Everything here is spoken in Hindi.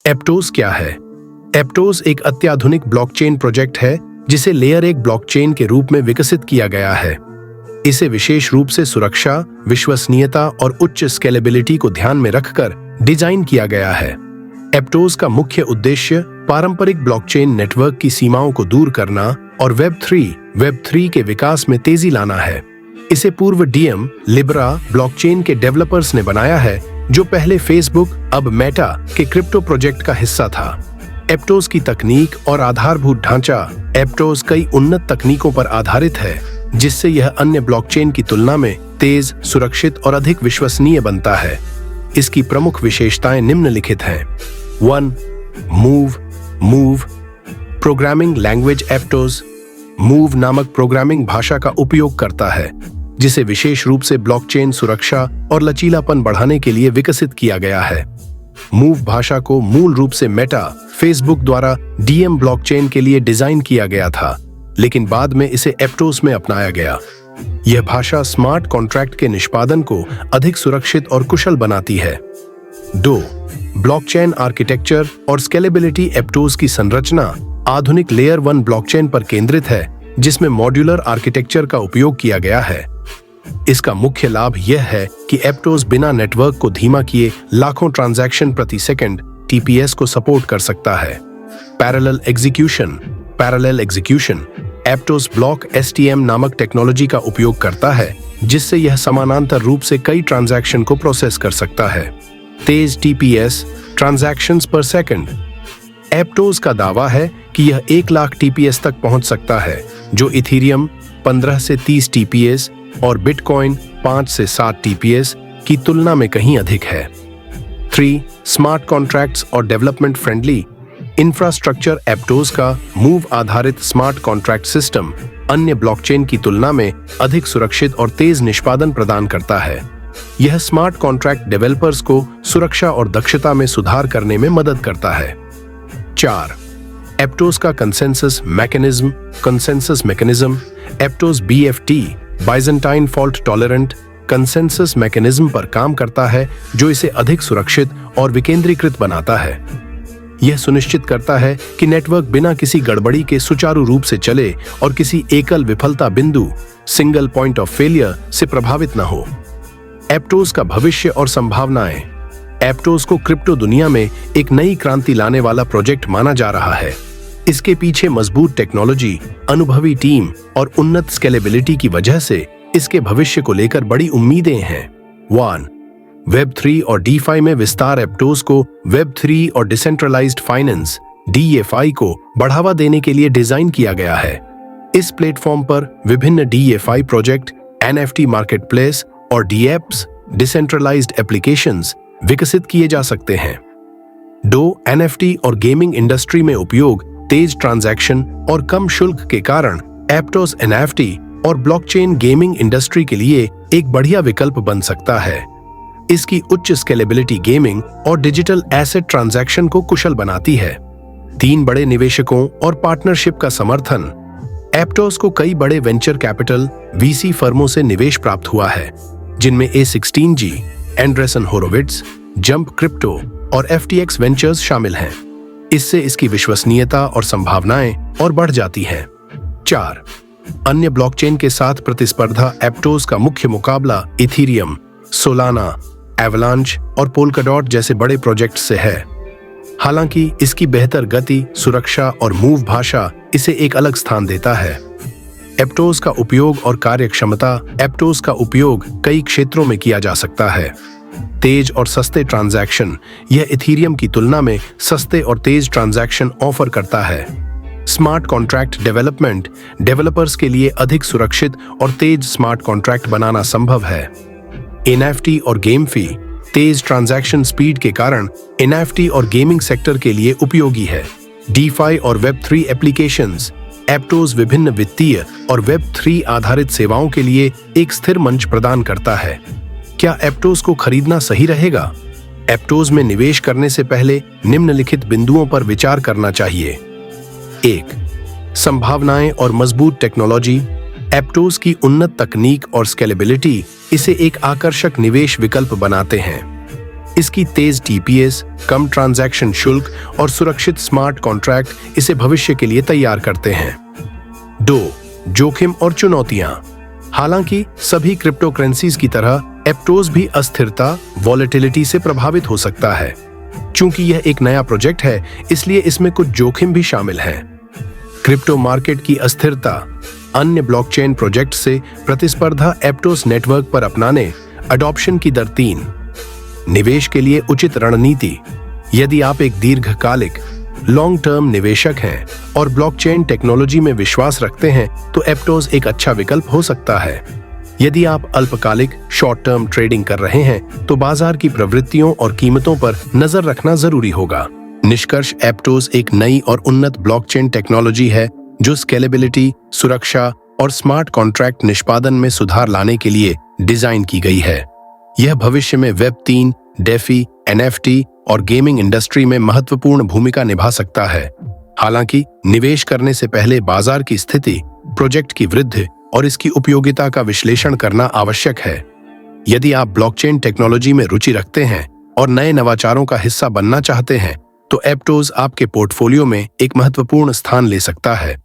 एप्टोस क्या है? एप्टोस एक अत्याधुनिक ब्लॉकचेन प्रोजेक्ट है जिसे लेयर 1 ब्लॉकचेन के रूप में विकसित किया गया है। इसे विशेष रूप से सुरक्षा, विश्वसनीयता और उच्च स्केलेबिलिटी को ध्यान में रखकर डिजाइन किया गया है। एप्टोस का मुख्य उद्देश्य पारंपरिक ब्लॉकचेन नेटवर्क की सीमाओं को दूर करना और वेब 3 के विकास में तेजी लाना है। इसे पूर्व डीएम लिब्रा ब्लॉकचेन के डेवलपर्स ने बनाया है, जो पहले फेसबुक अब मेटा के क्रिप्टो प्रोजेक्ट का हिस्सा था। एप्टोस की तकनीक और आधारभूत ढांचा। एप्टोस कई उन्नत तकनीकों पर आधारित है, जिससे यह अन्य ब्लॉकचेन की तुलना में तेज, सुरक्षित और अधिक विश्वसनीय बनता है। इसकी प्रमुख विशेषताएं निम्नलिखित हैं। 1. Move programming language. एप्टोस मूव नामक प्रोग्रामिंग भाषा का उपयोग करता है, जिसे विशेष रूप से ब्लॉकचेन सुरक्षा और लचीलापन बढ़ाने के लिए विकसित किया गया है। मूव भाषा को मूल रूप से मेटा, फेसबुक द्वारा डीएम ब्लॉकचेन के लिए डिजाइन किया गया था, लेकिन बाद में इसे एप्टोस में अपनाया गया। यह भाषा स्मार्ट कॉन्ट्रैक्ट के निष्पादन को अधिक सुरक्षित और कुशल बनाती है। 2. ब्लॉकचेन आर्किटेक्चर और स्केलेबिलिटी। एप्टोस की संरचना आधुनिक लेयर 1 ब्लॉकचेन पर केंद्रित है, जिसमें मॉड्यूलर आर्किटेक्चर का उपयोग किया गया है। इसका मुख्य लाभ यह है कि एप्टोस बिना नेटवर्क को धीमा किए लाखों ट्रांजैक्शन प्रति सेकंड (TPS) को सपोर्ट कर सकता है। Parallel execution. एप्टोस ब्लॉक STM नामक टेक्नोलॉजी का उपयोग करता है, जिससे यह समानांतर रूप से कई ट्रांजैक्शन को प्रोसेस कर सकता है। तेज TPS ट्रांजैक्शंस पर सेकंड। एप्टोस का दावा है कि यह 1 लाख TPS तक पहुंच सकता है, जो इथीरियम 15 से 30 TPS और बिटकॉइन 5 से 7 TPS की तुलना में कहीं अधिक है। 3. स्मार्ट कॉन्ट्रैक्ट्स और डेवलपमेंट फ्रेंडली इंफ्रास्ट्रक्चर। एप्टोस का मूव आधारित स्मार्ट कॉन्ट्रैक्ट सिस्टम अन्य ब्लॉकचेन की तुलना में अधिक सुरक्षित और तेज निष्पादन प्रदान करता है। यह स्मार्ट कॉन्ट्रैक्ट डेवलपर्स को सुरक्षा और दक्षता में सुधार करने में मदद करता है। 4. एप्टोस का consensus mechanism. एप्टोस BFT Byzantine fault tolerant consensus mechanism पर काम करता है, जो इसे अधिक सुरक्षित और विकेंद्रीकृत बनाता है। यह सुनिश्चित करता है कि नेटवर्क बिना किसी गड़बड़ी के सुचारू रूप से चले और किसी एकल विफलता बिंदु सिंगल पॉइंट ऑफ फेलियर से प्रभावित न हो। एप्टोस का भविष्य और संभावनाएं। एप्टोस को क्रिप्टो दुनिया में एक नई क्रांति लाने वाला प्रोजेक्ट माना जा रहा है। इसके पीछे मजबूत टेक्नोलॉजी, अनुभवी टीम और उन्नत स्केलेबिलिटी की वजह से इसके भविष्य को लेकर बड़ी उम्मीदें हैं। 1. वेब 3 और DeFi में विस्तार। एप्टोस को वेब 3 और डिसेंट्रलाइज्ड फाइनेंस DeFi को बढ़ावा देने के लिए डिजाइन किया गया है। इस प्लेटफॉर्म पर विभिन्न DeFi प्रोजेक्ट, NFT मार्केटप्लेस और DApps डिसेंट्रलाइज्ड एप्लीकेशंस विकसित किए जा सकते हैं। 2. NFT और गेमिंग इंडस्ट्री में उपयोग। तेज ट्रांजैक्शन और कम शुल्क के कारण एप्टोस NFT और ब्लॉकचेन गेमिंग इंडस्ट्री के लिए एक बढ़िया विकल्प बन सकता है। इसकी उच्च स्केलेबिलिटी गेमिंग और डिजिटल एसेट ट्रांजैक्शन को कुशल बनाती है। 3 बड़े निवेशकों और पार्टनरशिप का समर्थन। एप्टोस को कई बड़े वेंचर कैपिटल VC फर्मों से निवेश प्राप्त हुआ है, जिनमें A16G, एंड्रेसन होरोविट्ज, जंप क्रिप्टो और FTX वेंचर्स शामिल हैं। इससे इसकी विश्वसनीयता और संभावनाएं और बढ़ जाती हैं। 4. अन्य ब्लॉकचेन के साथ प्रतिस्पर्धा। एप्टोस का मुख्य मुकाबला इथीरियम, सोलाना, एवलांच और पोल्काडॉट जैसे बड़े प्रोजेक्ट्स से है। हालांकि इसकी बेहतर गति, सुरक्षा और मूव भाषा इसे एक अलग स्थान देता है। एप्टोस का उपयोग और कार्यक्षमता। एप्टोस का उपयोग कई क्षेत्रों में किया जा सकता है। तेज और सस्ते ट्रांजैक्शन। यह इथीरियम की तुलना में सस्ते और तेज ट्रांजैक्शन ऑफर करता है। Smart contract development. डेवलपर्स के लिए अधिक सुरक्षित और तेज स्मार्ट कॉन्ट्रैक्ट बनाना संभव है। NFT और गेम फी। तेज ट्रांजैक्शन स्पीड के कारण NFT और गेमिंग सेक्टर के लिए उपयोगी है। DeFi और वेब 3 एप्लीकेशंस। एप्टोस विभिन्न वित्तीय और वेब 3 आधारित सेवाओं के लिए एक स्थिर मंच प्रदान करता है। क्या एप्टोस को खरीदना सही रहेगा? एप्टोस में निवेश करने से पहले निम्नलिखित बिंदुओं पर विचार करना चाहिए। 1. संभावनाएं और मजबूत टेक्नोलॉजी। एप्टोस की उन्नत तकनीक और स्केलेबिलिटी इसे एक आकर्षक निवेश विकल्प बनाते हैं। इसकी तेज टीपीएस, कम ट्रांजैक्शन शुल्क और सुरक्षित स्मार्ट कॉन्ट्रैक्ट इसे भविष्य के लिए तैयार करते हैं। 2. जोखिम और चुनौतियां। हालांकि सभी क्रिप्टो करेंसीज की तरह एप्टोज भी अस्थिरता, वॉलेटिलिटी से प्रभावित हो सकता है। चूंकि यह एक नया प्रोजेक्ट है, इसलिए इसमें कुछ जोखिम भी शामिल हैं। क्रिप्टो मार्केट की अस्थिरता, अन्य ब्लॉकचेन प्रोजेक्ट से प्रतिस्पर्धा, एप्टोस नेटवर्क पर अपनाने, अडॉप्शन की दर 3। निवेश के लिए उचित रणनीति। यदि आप एक दीर्घकालिक लॉन्ग टर्म निवेशक हैं और ब्लॉकचेन टेक्नोलॉजी में विश्वास रखते हैं तो एप्टोस एक अच्छा विकल्प हो सकता है। यदि आप अल्पकालिक शॉर्ट टर्म ट्रेडिंग कर रहे हैं तो बाजार की प्रवृत्तियों और कीमतों पर नजर रखना जरूरी होगा। निष्कर्ष, एप्टोस एक नई और उन्नत ब्लॉकचेन टेक्नोलॉजी है जो स्केलेबिलिटी, सुरक्षा और स्मार्ट कॉन्ट्रैक्ट निष्पादन में सुधार लाने के लिए डिजाइन की गई है। यह भविष्य में वेब 3, डेफी, एनएफटी और गेमिंग इंडस्ट्री में महत्वपूर्ण भूमिका निभा सकता है। हालांकि निवेश करने से पहले बाजार की स्थिति, प्रोजेक्ट की वृद्धि और इसकी उपयोगिता का विश्लेषण करना आवश्यक है। यदि आप ब्लॉकचेन टेक्नोलॉजी में रुचि रखते हैं और नए नवाचारों का हिस्सा बनना चाहते हैं तो एप्टोस आपके पोर्टफोलियो में एक महत्वपूर्ण स्थान ले सकता है।